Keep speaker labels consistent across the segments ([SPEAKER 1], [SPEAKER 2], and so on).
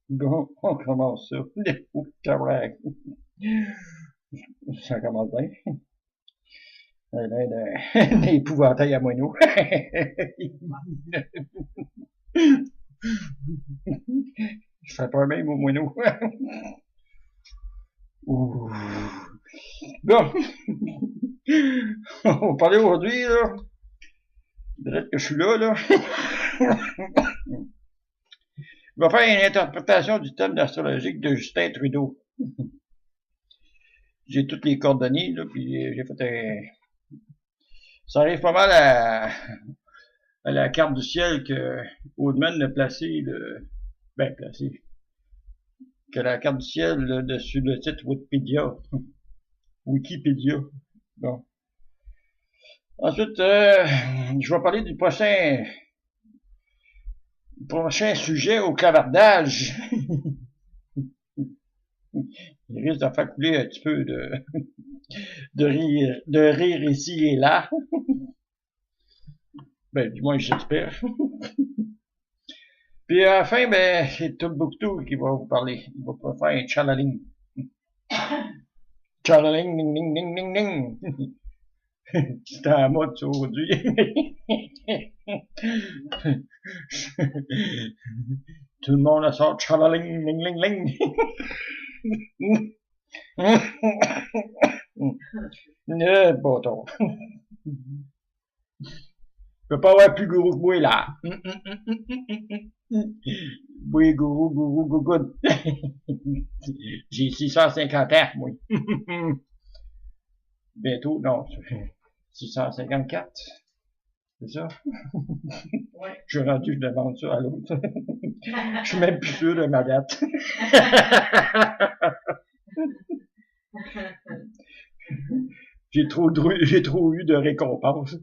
[SPEAKER 1] Bon, on commence ça. Correct. Ça commence bien. Des épouvantails à moineaux. Je fais pas même au moineau. Ouh. Bon. On va parler aujourd'hui, là. Peut-être que je suis là. Je vais faire une interprétation du thème astrologique de Justin Trudeau. J'ai toutes les coordonnées, là, puis j'ai fait un... Ça arrive pas mal à la carte du ciel que Oldman a placé, placé, que la carte du ciel là, dessus le site Wikipédia. Wikipédia. Bon. Ensuite, je vais parler du prochain sujet au clavardage. Il risque de faire couler un petit peu de rire ici et là. Ben, du moins, j'espère. Puis à la fin, ben, c'est Tombouctou qui va vous parler. Il va faire un chalaling. Chalaling, ding, ding, ding, ding, ding. C'est en mode aujourd'hui. Tout le monde sort chalaling, ling, ling, ling. Bâton. Je peux pas avoir plus gourou que moi, là. Oui, gourou, gourou, gourou. J'ai 650 ans, moi. Bientôt, non, 654. C'est ça? Ouais. Je suis rendu, je demande ça à l'autre. Je suis même plus sûr de ma date. J'ai trop eu de récompenses.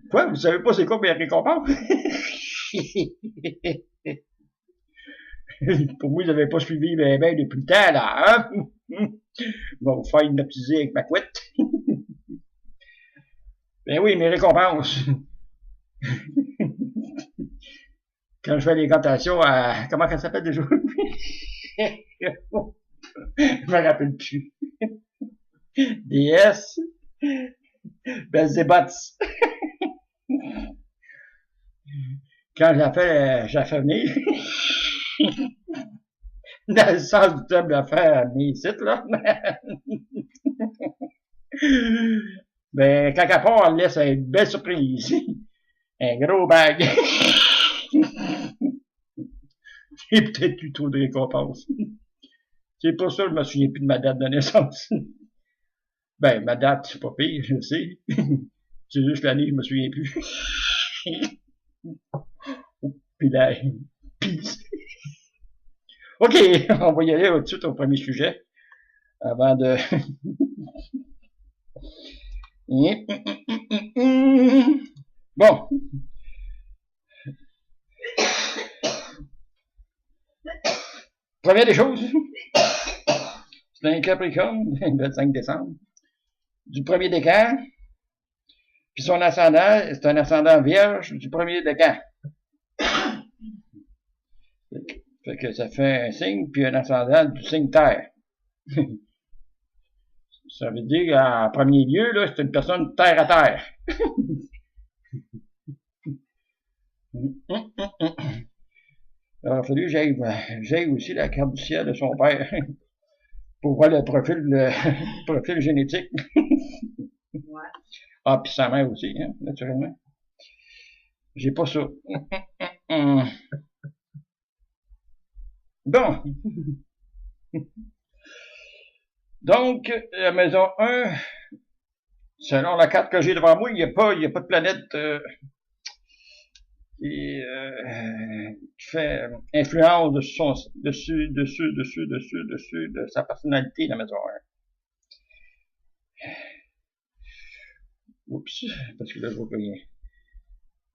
[SPEAKER 1] Quoi? Vous savez pas c'est quoi mes récompenses? Pour moi, ils n'avaient pas suivi ben depuis le temps, là, hein? Je vais vous faire hypnotiser avec ma couette. Ben oui, mes récompenses. Quand je fais les cantations à... Comment ça s'appelle déjà? Je me rappelle plus. DS. Belzébots. Quand je la fais venir. Dans le sens du terme de faire mes sites, là. Ben, quand elle part, on laisse une belle surprise. Un gros bag. J'ai peut-être eu trop de récompenses. C'est pour ça que je me souviens plus de ma date de naissance. Ben, ma date, c'est pas pire, je sais. C'est juste l'année, je me souviens plus. Puis là, peace. OK, on va y aller tout de suite au premier sujet. Avant de... Bon. Première des choses, c'est un Capricorne, le 25 décembre, du premier décan, puis son ascendant, c'est un ascendant vierge du premier décan. Fait que ça fait un signe, puis un ascendant du signe terre. Ça veut dire qu'en premier lieu, là, c'est une personne terre à terre. Alors, il a fallu que j'aille aussi la carte du ciel de son père pour voir le profil génétique. Ouais. Ah, puis sa mère aussi, hein, naturellement. J'ai pas ça. Bon. Donc, la maison 1, selon la carte que j'ai devant moi, il n'y a pas de planète qui fait influence dessus de sa personnalité, la maison 1. Oups, parce que là, je vois pas rien.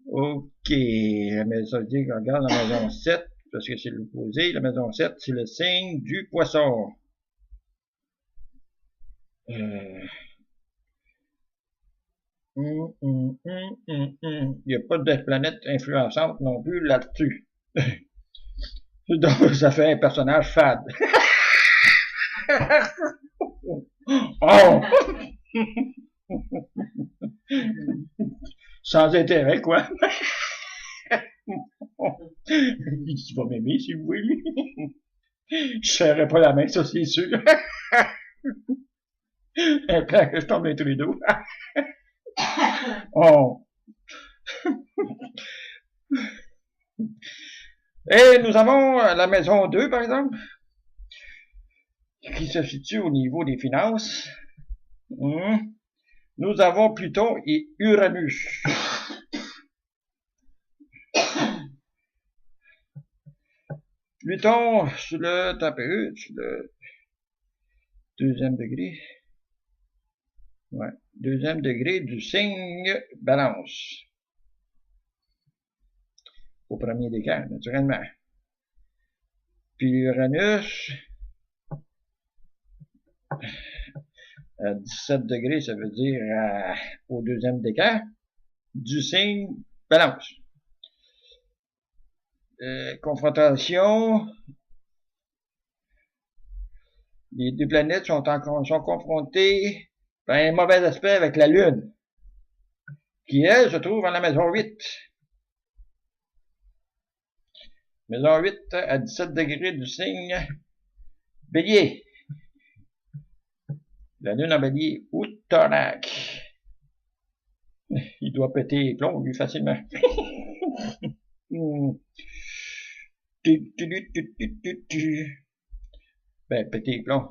[SPEAKER 1] OK, la maison, on regarde la maison 7, parce que c'est l'opposé. La maison 7, c'est le signe du poisson. Il n'y a pas de planète influençante non plus là-dessus. Donc, ça fait un personnage fade. Oh! Sans intérêt, quoi. Il va m'aimer, si vous voulez. Je serrerai pas la main, ça, c'est sûr. Un plan que je tombe dans tous les dos. Oh. Et nous avons la maison 2, par exemple, qui se situe au niveau des finances. Nous avons Pluton et Uranus. Pluton sur le tempérure, sur le deuxième degré. Ouais, deuxième degré du signe Balance. Au premier décan, naturellement. Puis Uranus, à 17 degrés, ça veut dire au deuxième décan du signe Balance. Confrontation. Les deux planètes sont confrontées par un mauvais aspect avec la Lune, qui, elle, se trouve en la maison 8. Maison 8 à 17 degrés du signe Bélier. La Lune en Bélier, Outonac. Il doit péter les plombs, lui, facilement. Ben, péter les plombs.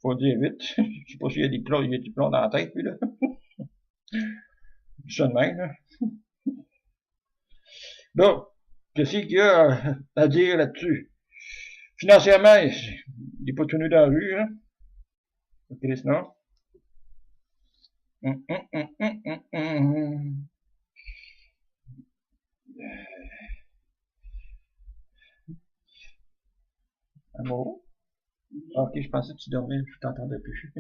[SPEAKER 1] Faut dire vite. Je sais pas s'il y a des plombs, il y a des plombs dans la tête, lui, là. Ça de même, là. Bon, qu'est-ce qu'il y a à dire là-dessus? Financièrement, il n'est pas tenu dans la rue, hein. Ok, non? Amour? Ok, je pensais que tu dormais, je t'entendais plus.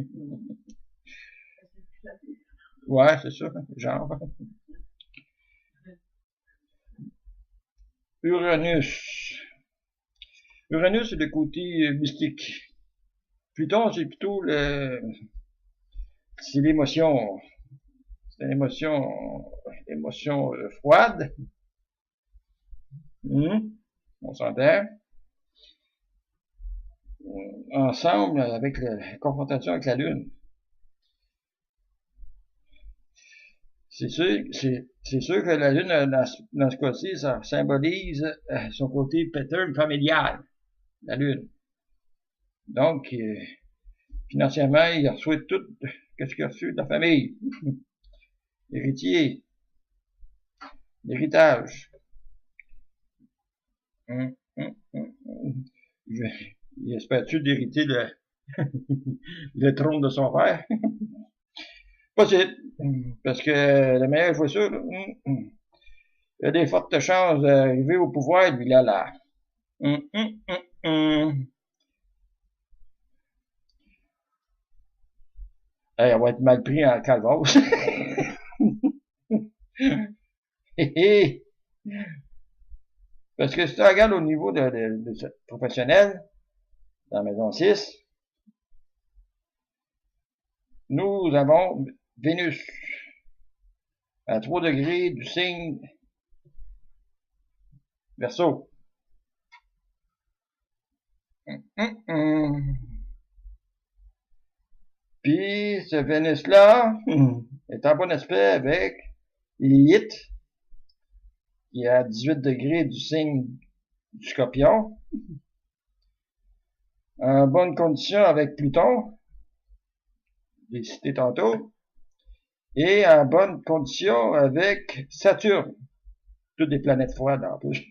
[SPEAKER 1] Ouais, c'est ça, genre. Uranus. Uranus, c'est le côté mystique. Pluton, c'est plutôt c'est l'émotion. C'est une émotion froide. On s'entend. Ensemble, avec la confrontation avec la Lune. C'est sûr que la Lune, dans ce cas-ci, ça symbolise son côté pattern familial, la Lune. Donc, financièrement, il reçoit tout ce qu'il a reçu de la famille. L'héritier. L'héritage. Il espère-tu d'hériter le trône de son père? Possible. Parce que la meilleure fois sûr, il y a des fortes chances d'arriver au pouvoir, lui, là. Hey, on va être mal pris en calvasse. Parce que si tu regardes au niveau de professionnel, dans la maison 6, nous avons Vénus à 3 degrés du signe Verseau. Puis, ce Vénus-là est en bon aspect avec Lilith, qui est à 18 degrés du signe du Scorpion. En bonne condition avec Pluton, j'ai cité tantôt, et en bonne condition avec Saturne. Toutes des planètes froides en plus.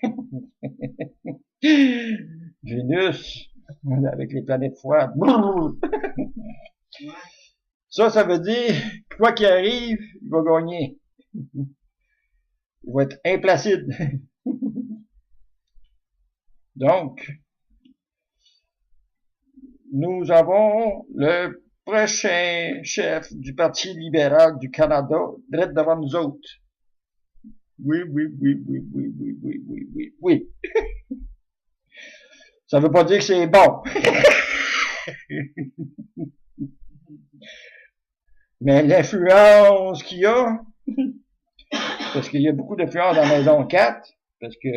[SPEAKER 1] Vénus, avec les planètes froides. Ça veut dire, quoi qu'il arrive, il va gagner. Il va être implacide. Donc, nous avons le prochain chef du Parti libéral du Canada, direct devant nous autres. Oui. Ça veut pas dire que c'est bon. Mais l'influence qu'il y a, parce qu'il y a beaucoup d'influence dans la maison 4, parce que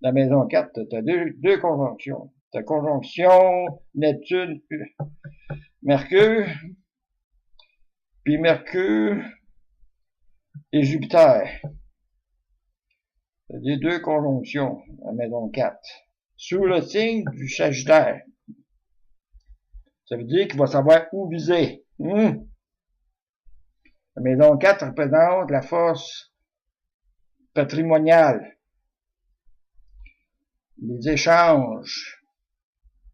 [SPEAKER 1] la maison 4, tu as deux conjonctions. Tu as conjonction Neptune, Mercure, puis Mercure et Jupiter. C'est-à-dire deux conjonctions, la maison 4. Sous le signe du Sagittaire. Ça veut dire qu'il va savoir où viser. La maison 4 représente la force patrimoniale, les échanges,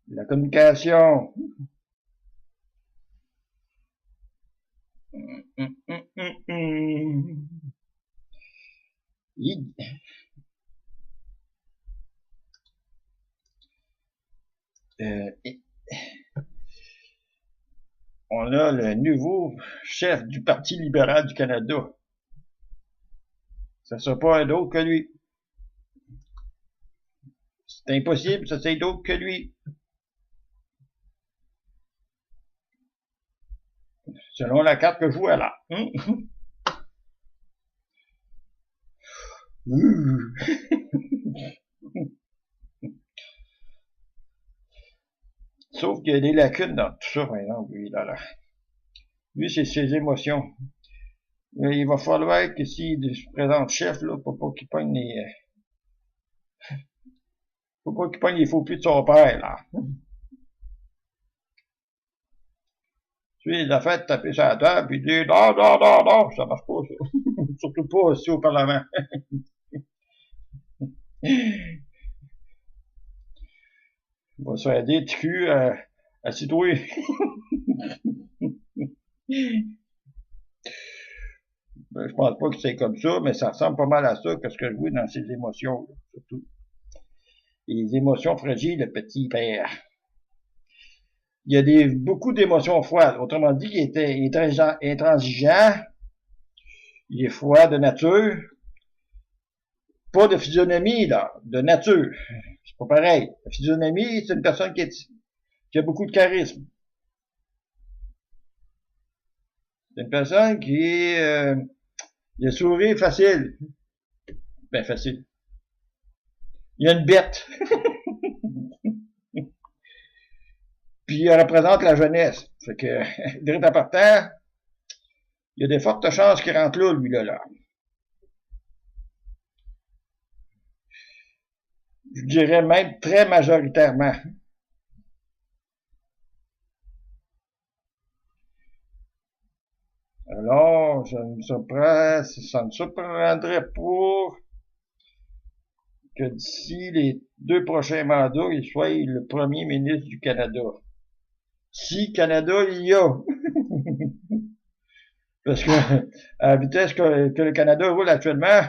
[SPEAKER 1] la communication. On a le nouveau chef du Parti libéral du Canada. Ça ne sera pas un autre que lui. C'est impossible, ça c'est d'autre que lui. Selon la carte que je vois là. Sauf qu'il y a des lacunes dans tout ça, par exemple, lui, là. Lui, c'est ses émotions. Il va falloir que s'il se présente chef, là, pour pas qu'il pogne les... faut pas qu'il pogne les faux plus de son père, là. Tu sais, il a fait taper sur la table, puis dire, non, non, non, non, ça marche pas, ça. Surtout pas aussi au Parlement. Il va se faire des TQ à citoyer. Je pense pas que c'est comme ça, mais ça ressemble pas mal à ça que ce que je vois dans ses émotions, là, surtout. Les émotions fragiles, le petit père. Il y a beaucoup d'émotions froides. Autrement dit, il est intransigeant, il est froid de nature, pas de physionomie, là, de nature. C'est pas pareil. La physionomie, c'est une personne qui a beaucoup de charisme. C'est une personne qui a le sourire facile. Ben, facile. Il y a une bête. Puis il représente la jeunesse. Fait que, direct à partant, il y a des fortes chances qu'il rentre là, lui, là. Je dirais même très majoritairement. Alors, ça ne me surprendrait pas que d'ici les 2 prochains mandats, il soit le premier ministre du Canada. Si Canada il y a. Parce que à la vitesse que le Canada roule actuellement,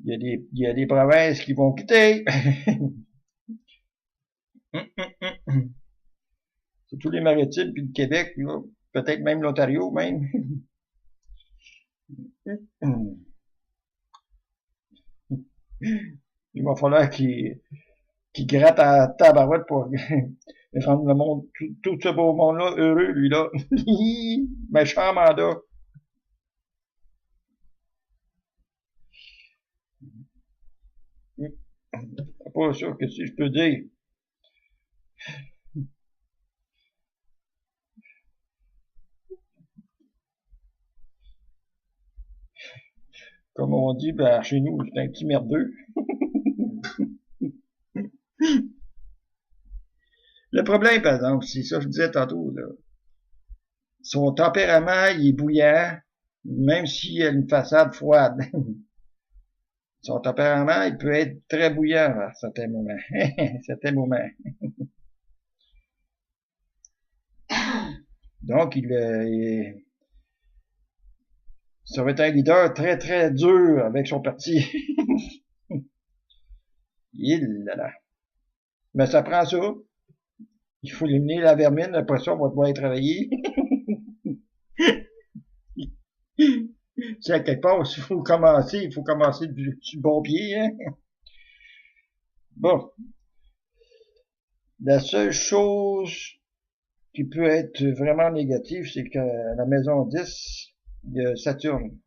[SPEAKER 1] il y a des provinces qui vont quitter. C'est tous les maritimes puis le Québec, peut-être même l'Ontario même. Il va falloir qu'il gratte à tabarouette pour rendre le monde, tout ce beau monde-là heureux, lui-là. Méchant mandat. C'est pas sûr que si je peux dire. Comme on dit, ben, chez nous, c'est un petit merdeux. Le problème, par exemple, c'est ça que je disais tantôt, là. Son tempérament, il est bouillant, même s'il a une façade froide. Son tempérament, il peut être très bouillant à certains moments. certains moments. Donc, ça va être un leader très, très dur avec son parti. Il là là. Mais ça prend ça. Il faut éliminer la vermine, après ça, on va devoir y travailler. C'est à quelque part, il faut commencer du bon pied, hein. Bon, la seule chose qui peut être vraiment négative, c'est que la maison 10, il y a Saturne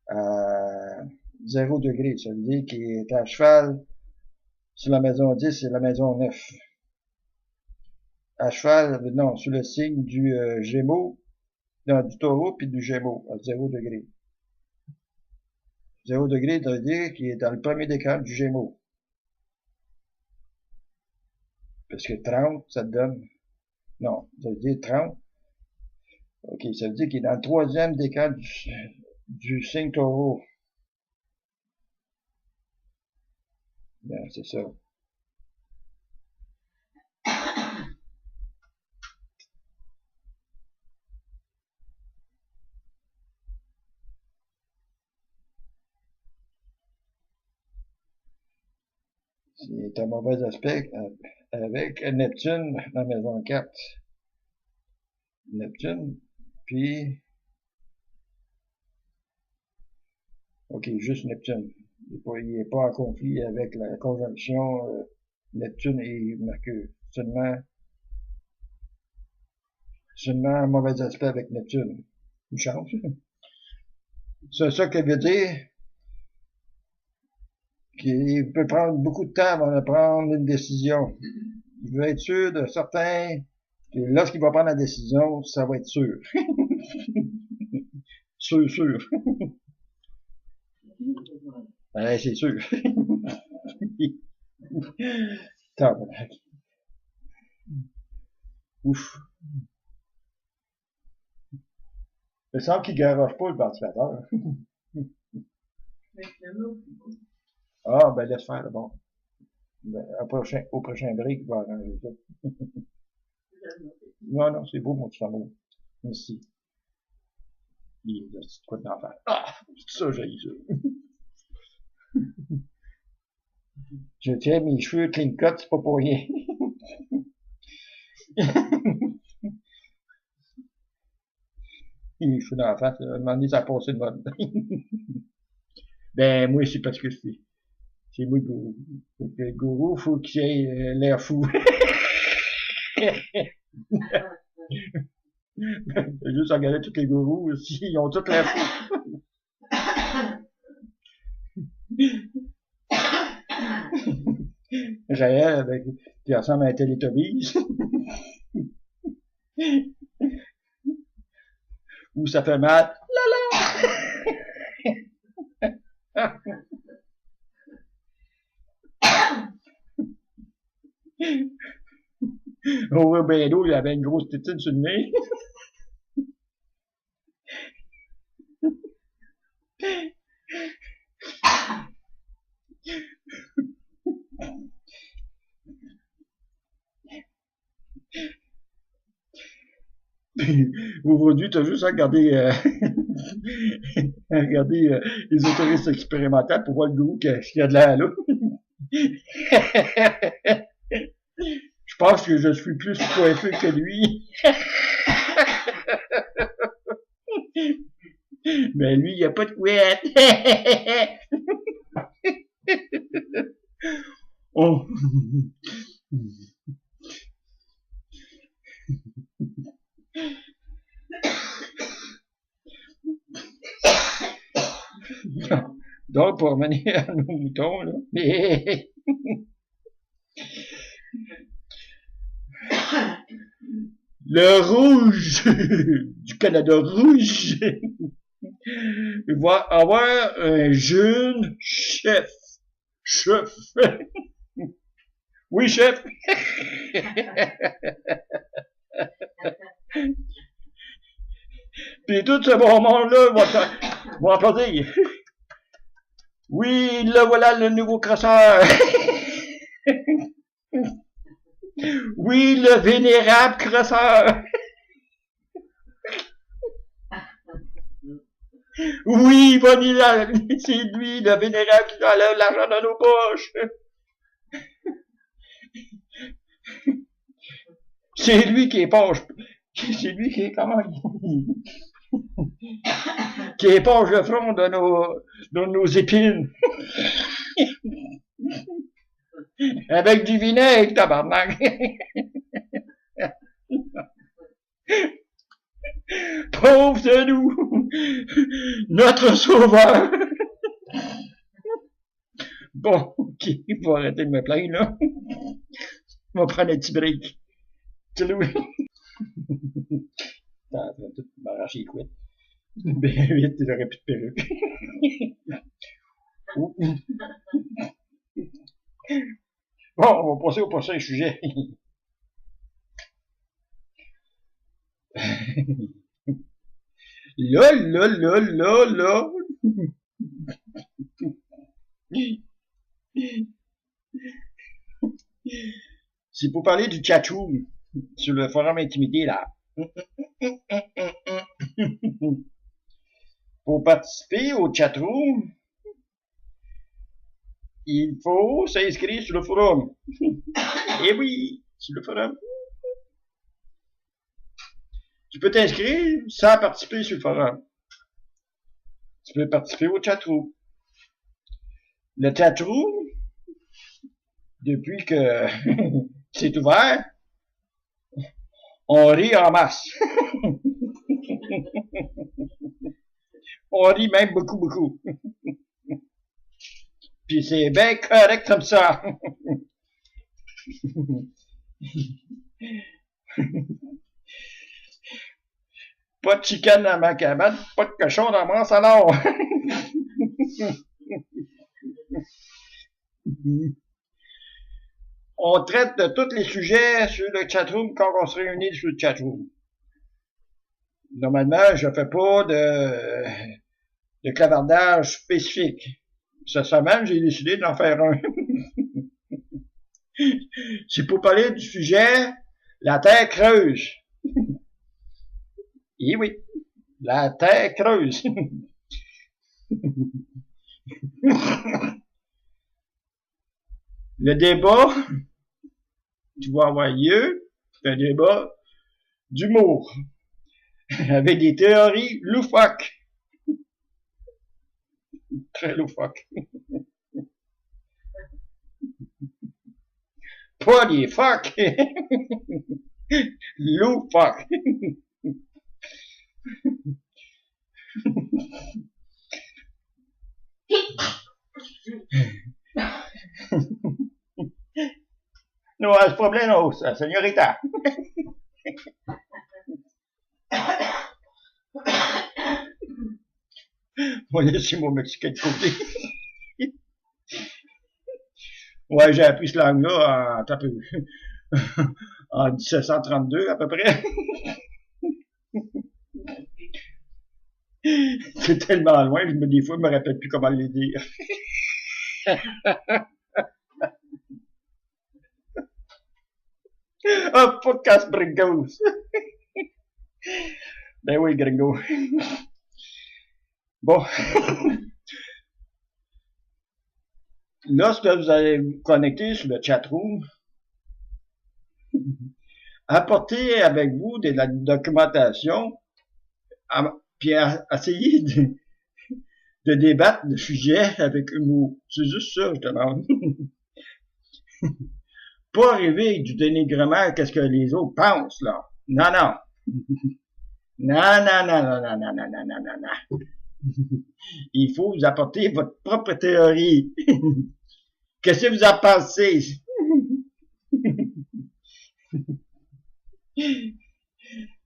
[SPEAKER 1] à 0 degré. Ça veut dire qu'il est à cheval sur la maison 10 et la maison 9. À cheval, non, sous le signe du Gémeaux, non, du Taureau puis du Gémeaux, à 0 degré. 0 degré, ça veut dire qu'il est dans le premier décan du Gémeaux. Parce que 30, ça te donne... Non, ça veut dire 30. Ok, ça veut dire qu'il est dans le troisième décan du signe Taureau. Bien, c'est ça. C'est un mauvais aspect avec Neptune dans la maison 4. Neptune, puis... Ok, juste Neptune. Il est pas en conflit avec la conjonction Neptune et Mercure. Seulement un mauvais aspect avec Neptune. Une chance. C'est ça que veut dire qu'il peut prendre beaucoup de temps avant de prendre une décision. Il veut être sûr de certain que lorsqu'il va prendre la décision, ça va être sûr. sûr. Ben, c'est sûr. Ouf. Il semble qu'il garoche pas le ventilateur. Ah, ben laisse faire, bon. Ben, au prochain break, il va arranger ça. Non, c'est beau, mon petit amour. Merci. Il y a quoi d'enfer. Ah, ça, j'ai eu ça. Je tiens mes cheveux clean cut, c'est pas pour rien. Les cheveux dans la face, à un moment donné, ça a passé de mode. Ben, moi, c'est parce que c'est moi le gourou, faut qu'il ait l'air fou. Juste regarder tous les gourous aussi, ils ont tous l'air fous. Jaël, avec, qui ressemble à un Teletubbies. Où ça fait mal. Là! Au Bédo, il avait une grosse tétine sur le nez. Aujourd'hui, t'as juste à regarder, les autoristes expérimentales pour voir le goût qu'il y a de l'air là. Je pense que je suis plus coiffé que lui. Mais lui, il n'y a pas de couette. Oh. Donc, pour revenir à nos moutons, là. Le rouge du Canada rouge il va avoir un jeune chef. Oui, chef. Puis tout ce bon monde-là va applaudir. Oui, là voilà le nouveau crasseur. Oui, le vénérable crasseur. Oui, Vanilla, c'est lui, le vénérable qui enlève l'argent dans nos poches. C'est lui qui éponge. C'est lui qui est comment qui éponge le front de nos épines. Avec du vinaigre, tabarnak. Pauvre de nous, notre sauveur. Bon, ok, il faut arrêter de me plaindre, là. On va prendre un petit break. Salut. T'as en train de tout m'arracher les couettes. Ben vite, j'aurais plus de perruque. Bon, on va passer au prochain sujet. Là, là, là, là, là. C'est pour parler du chatroom sur le forum intimité, là. Pour participer au chatroom, il faut s'inscrire sur le forum. Eh oui, sur le forum. Tu peux t'inscrire sans participer sur le forum. Tu peux participer au chatroom. Le chatroom, depuis que c'est ouvert, on rit en masse. On rit même beaucoup, beaucoup. Puis c'est bien correct comme ça. Pas de chicken dans ma cabane, pas de cochon dans mon salon. On traite de tous les sujets sur le chatroom quand on se réunit sur le chatroom. Normalement, je fais pas de clavardage spécifique. Cette semaine, j'ai décidé d'en faire un. C'est pour parler du sujet la Terre creuse. Et oui, la Terre creuse. Le débat qui va avoir lieu, c'est un débat d'humour, avec des théories loufoques. Très loufoques. Pas des fuck. Loufoques. No has problemas, señorita. On va laisser mon Mexicain de côté. Ouais, j'ai appris ce langue-là en 1732 à peu près. C'est tellement loin, des fois, je me rappelle plus comment le dire. Oh, podcast Gringos. Ben oui, Gringo. Bon. Lorsque vous allez vous connecter sur le chatroom, apportez avec vous de la documentation, puis essayez de débattre de sujets avec humour. C'est juste ça, je demande. Pas arriver avec du dénigrement, qu'est-ce que les autres pensent, là. Non, non. Non, non, non, non, non, non, non, non, non, non, non. Il faut vous apporter votre propre théorie. Qu'est-ce que vous en pensez?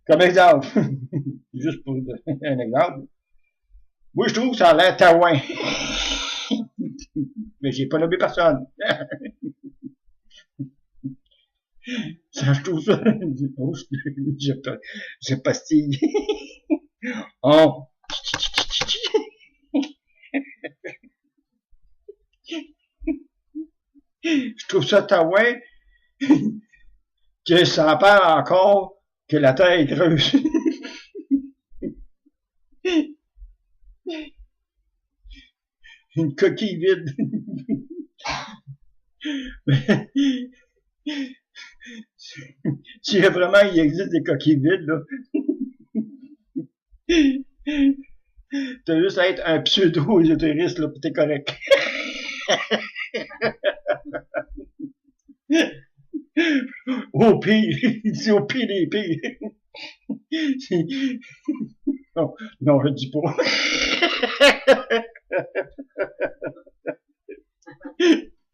[SPEAKER 1] Comme exemple. Juste pour un exemple. Moi, je trouve que ça a l'air taouin. Mais j'ai pas nommé personne. Ça, je trouve ça. Oh, je pastille. Oh. Je trouve ça taouin que ça parle encore que la Terre est creuse. Une coquille vide. Si vraiment il existe des coquilles vides, là, t'as juste à être un pseudo-ésotériste, là, pis t'es correct. Au pire, il dit au pire des pires. Non, non, je dis pas.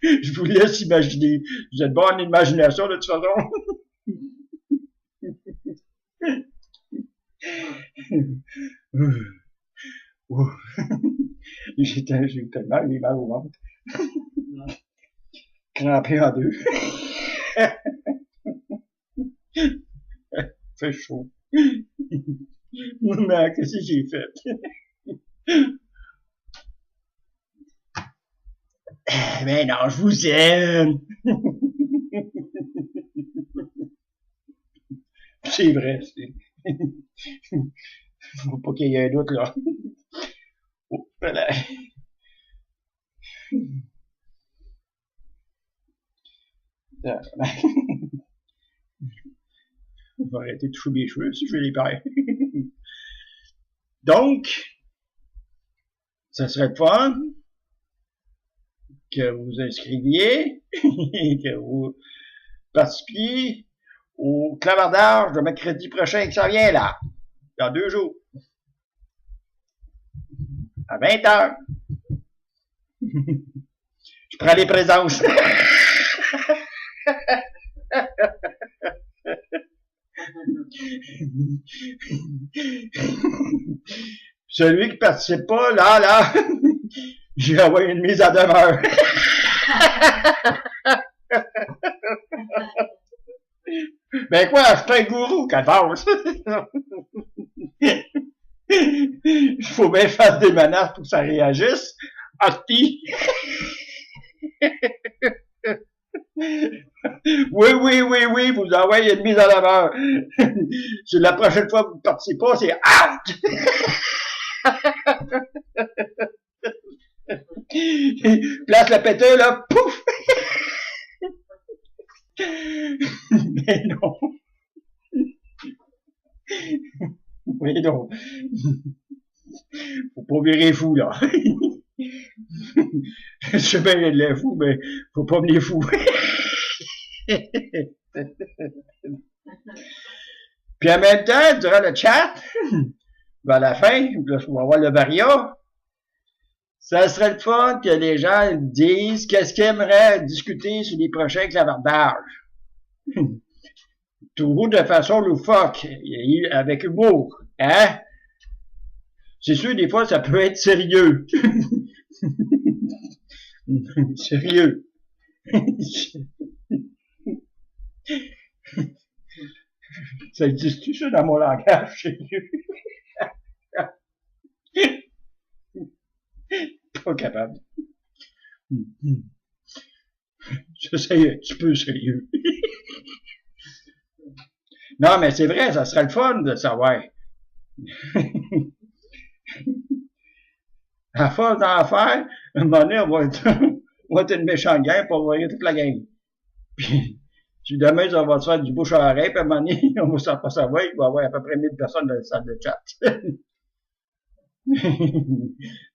[SPEAKER 1] Je vous laisse imaginer. Vous êtes bon en imagination, de toute façon. J'ai tellement les mal au ventre. Crampé en deux. Fait chaud. Mais qu'est-ce que j'ai fait? Mais non, je vous aime. C'est vrai, c'est. Faut pas qu'il y ait un doute, là. Oh, voilà. Je vais arrêter de toucher mes cheveux si je vais les parer. Donc, ça serait le fun que vous inscriviez, que vous participiez au clavardage de mercredi prochain qui s'en vient là, dans 2 jours, à 20h. Je prends les présences. Celui qui participe pas, là, j'ai envoyé une mise à demeure. Ben quoi, je suis un gourou, qu'avance. Il faut bien faire des menaces pour que ça réagisse. Hostie. Oui, vous envoyez une mise à demeure. C'est la prochaine fois que vous ne participez pas, c'est out! Place le péteux, là, pouf! Mais non. Oui, non. Faut pas virer fou, là. Je sais bien qu'il est fou, mais faut pas venir fou. Puis en même temps, durant le chat, vers la fin, là, on va voir le varia. Ça serait le fun que les gens disent qu'est-ce qu'ils aimeraient discuter sur les prochains clavardages. Toujours de façon loufoque, avec humour. Hein? C'est sûr, des fois, ça peut être sérieux. Sérieux. Ça existe-tu, ça, dans mon langage? Sérieux? Pas capable. J'essaye un petit peu sérieux. Non, mais c'est vrai, ça serait le fun de savoir. À force d'en faire, un moment donné, on va être une méchante gang pour envoyer toute la gang. Puis, si demain, ça va se faire du bouche à oreille, puis à un moment donné, on va s'en pas savoir, il va y avoir à peu près 1000 personnes dans la salle de chat.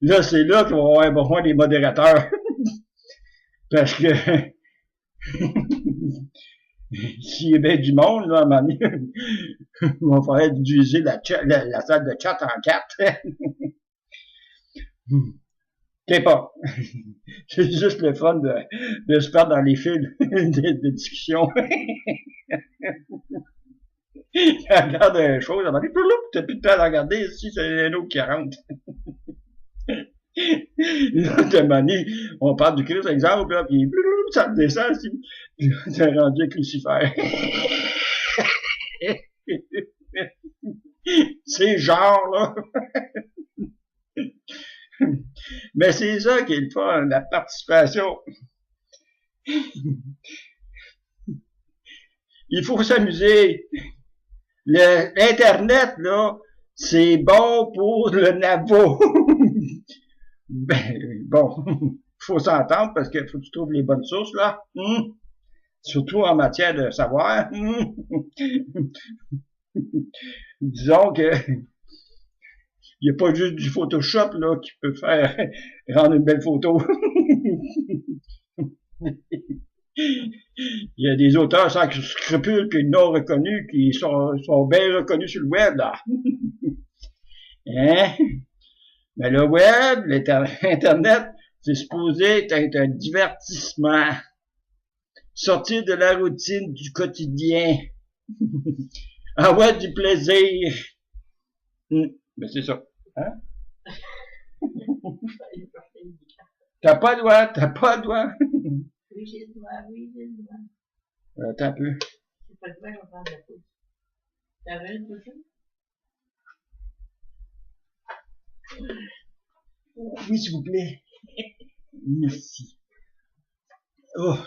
[SPEAKER 1] Là, c'est là qu'on va avoir besoin des modérateurs. Parce que s'il y a bien du monde, là, à un moment donné, il va falloir diviser la salle de chat en 4. Qu'importe. C'est juste le fun de se perdre dans les fils de discussion. Regarde une chose, à un moment donné, t'as plus de temps à regarder, si c'est un autre qui rentre. Là, à un moment donné, on parle du Christ, exemple, là, puis ça descend, t'es rendu avec Lucifer. C'est genre, là. Mais c'est ça qui est le fun, la participation. Il faut s'amuser. L'Internet, là, c'est bon pour le navo. Ben, bon, faut s'entendre parce qu'il faut que tu trouves les bonnes sources, là. Surtout en matière de savoir. Disons que il n'y a pas juste du Photoshop là qui peut faire rendre une belle photo. Il y a des auteurs sans scrupules puis non reconnus qui sont bien reconnus sur le web, là. Hein? Mais le web, l'Internet, c'est supposé être un divertissement. Sortir de la routine du quotidien. Avoir du plaisir. Mais c'est ça. Hein? T'as pas le droit, t'as pas le droit.
[SPEAKER 2] Oui, j'ai le droit, oui, j'ai le droit.
[SPEAKER 1] Attends un peu.
[SPEAKER 2] J'ai pas le droit qu'on parle de la pause. T'avais une pause?
[SPEAKER 1] Oui, s'il vous plaît. Merci. Oh.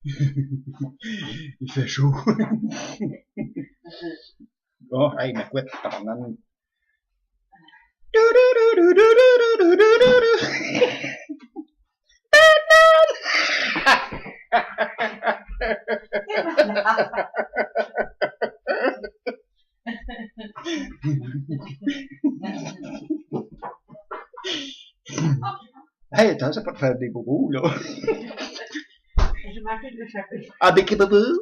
[SPEAKER 1] Il fait chaud. Oh, hey, ma couette, pardon. Hey, attends, c'est pas de faire des bobos, là.
[SPEAKER 2] J'ai manqué de l'échapper.
[SPEAKER 1] Ah, des kebabous?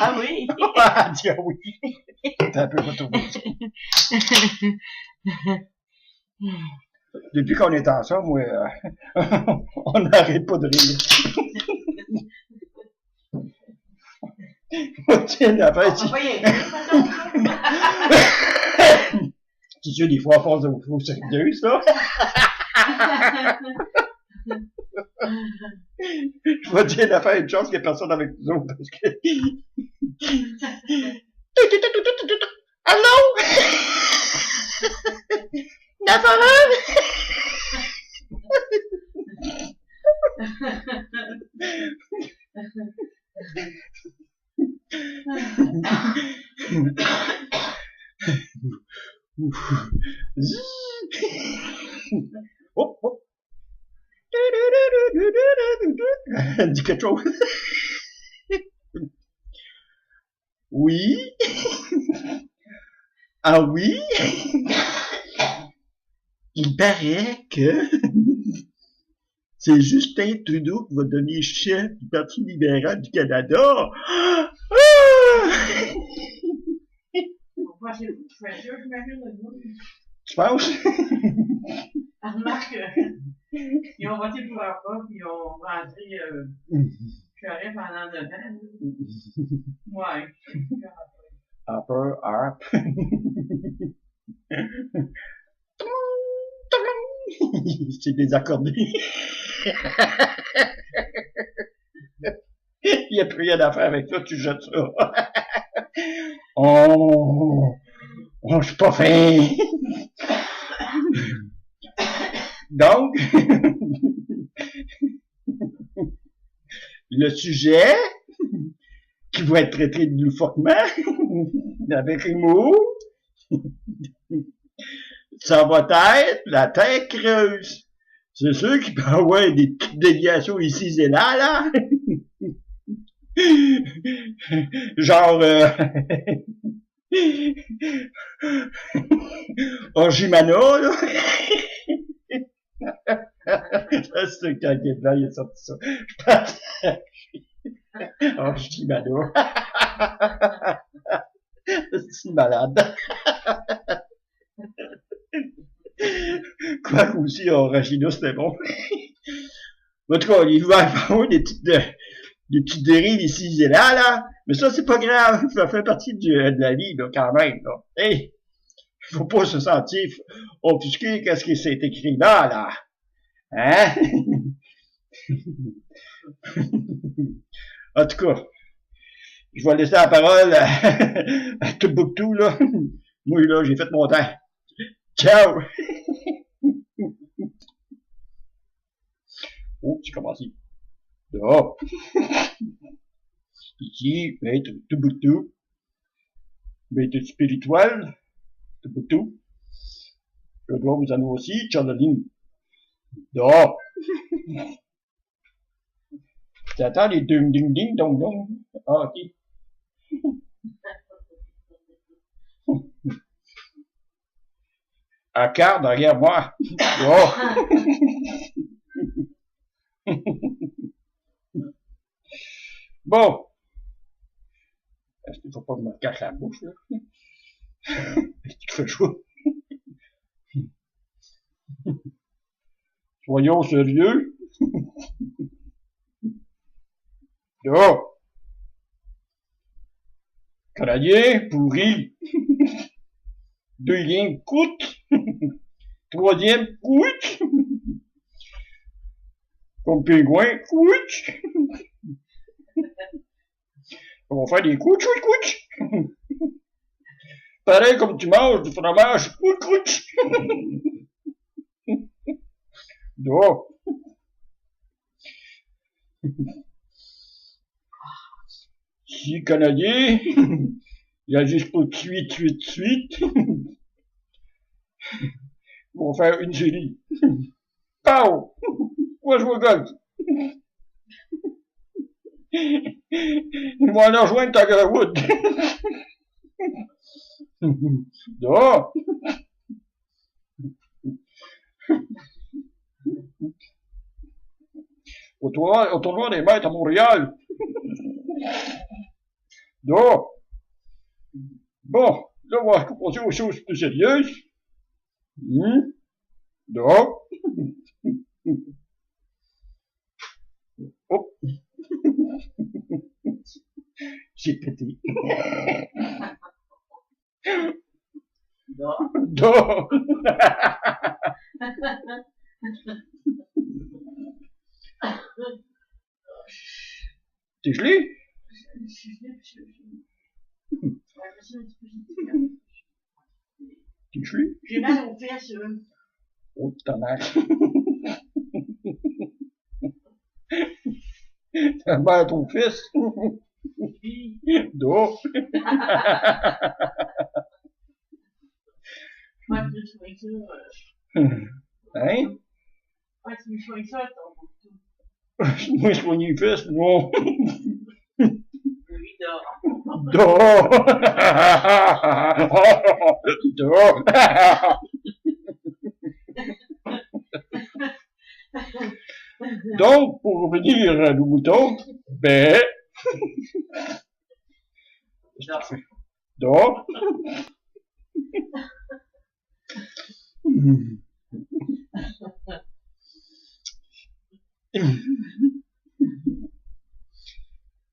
[SPEAKER 2] Ah oui?
[SPEAKER 1] Ah, tiens, oui. T'as un peu retourné. Depuis qu'on est ensemble, moi, on n'arrête pas de rire. Moi, tiens, l'affaire, tu sais, des fois, à force de vous sérieuse, là. Je vais dire d'affaire une chance qu'il n'y a personne avec nous autres, parce que... Allô? Navarre? Oh, oh. Dis quelque chose. Oui. Ah oui. Il paraît que c'est Justin Trudeau qui va devenir chef du Parti libéral du Canada. Ah!
[SPEAKER 2] Pourquoi c'est vous? Je suis sûr, j'imagine le nom.
[SPEAKER 1] Tu penses?
[SPEAKER 2] Remarque, ils ont voté pour leur pas, puis ils ont rentré Charest pendant 9 ans. Ouais.
[SPEAKER 1] Harper, harp. C'est désaccordé. Il n'y a plus rien à faire avec toi, tu jettes ça. Oh, je suis pas fin. Donc, le sujet qui va être traité de loufoquement, avec humour, ça va être la terre creuse. C'est sûr qu'il peut y avoir des petites déviations ici et là. Genre, Orgimana, là. Ça, c'est quand Kevlar, il a sorti ça. Orgimana. C'est une malade. Quoique aussi, Orangina, c'était bon. En tout cas, il va y avoir des petites dérives ici et là. Mais ça, c'est pas grave. Ça fait partie de la vie, là, quand même, là. Hey, faut pas se sentir offusqué qu'est-ce qui s'est écrit là. Hein? En tout cas, je vais laisser la parole à Tombouctou, là. Moi, là, j'ai fait mon temps. Ciao! Oh, j'ai commencé. Là. Ici, maître Tombouctou. Maître spirituel. Tombouctou. Je dois vous annoncer Charleline. Là. T'attends les ding ding ding dong dong. Ah, ok. Un quart derrière moi. Oh. Bon. Est-ce qu'il faut pas que je me cache la bouche, là? Est-ce qu'il fait chaud? Soyons sérieux. Là. Canadien, pourri. Deuxième, coûte. Troisième, coûte. Comme pingouin, coûte. On va faire des couches, couches. Pareil comme tu manges du fromage, couche, couche. Là. Si Canadien, il agisse pas de suite. Ils vont faire une série. Pow! Moi, je vois golf. Ils vont aller rejoindre Tiger Woods. Là. Au tournoi des maîtres à Montréal. Là. Bon, là, on va passer aux choses plus sérieuses. Là. Hop. J'ai pété.
[SPEAKER 2] Là.
[SPEAKER 1] Là. T'es gelé?
[SPEAKER 2] Je suis gelé, puis je suis un petit peu.
[SPEAKER 1] T'es gelé?
[SPEAKER 2] J'ai mal aux fesses,
[SPEAKER 1] Oh, ta mère. T'as mal à ton fils? Là.
[SPEAKER 2] Moi, tu me soignes ça.
[SPEAKER 1] Hein?
[SPEAKER 2] Ouais, tu me soignes ça, ton bouton.
[SPEAKER 1] Moi, je soigne les fesses, non.
[SPEAKER 2] Oui, dehors.
[SPEAKER 1] Dehors. Dehors. Donc, pour revenir à nos moutons, ben, dehors.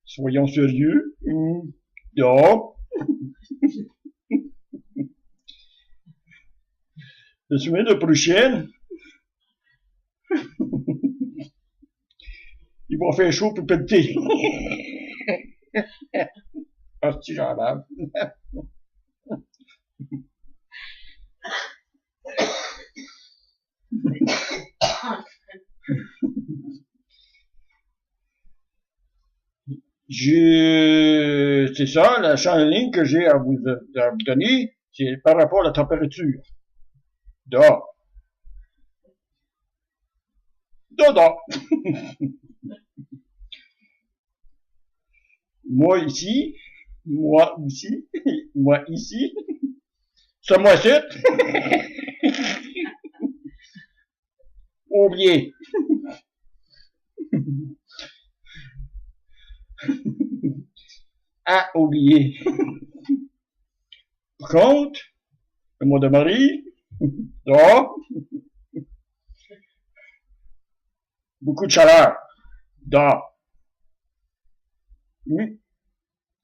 [SPEAKER 1] Soyons sérieux. Dehors. La semaine prochaine, il va faire chaud pour péter. Ah, si j'en lave. C'est ça, la ligne que j'ai à vous donner, c'est par rapport à la température. Dehors. Dehors. Moi ici, moi ici, moi ici, ce mois-ci, oublié. À oublier. Par contre, le mois de Marie, dehors, beaucoup de chaleur, dehors.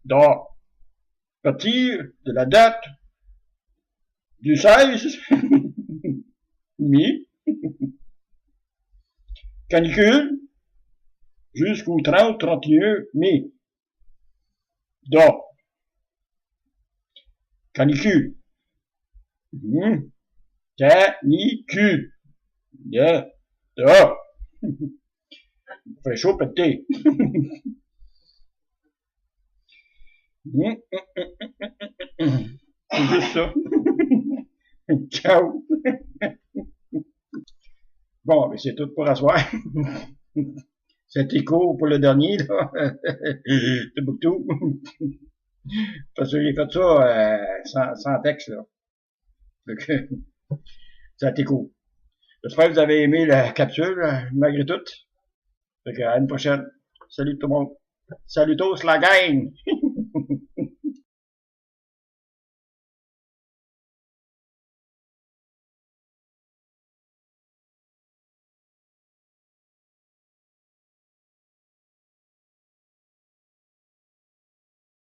[SPEAKER 1] Dehors. À partir de la date du 16 mai, canicule, jusqu'au 30-31 mai. Dehors. Canicule. Canicule. Dehors. Il fait chaud péter. C'est juste ça. Ciao. Bon, mais c'est tout pour asseoir. C'était court pour le dernier, là. C'est beaucoup. Parce que j'ai fait ça sans texte, là. Donc, ça a été cool. J'espère que vous avez aimé la capsule, malgré tout. Donc, à une prochaine. Salut tout le monde. Salutos la gang!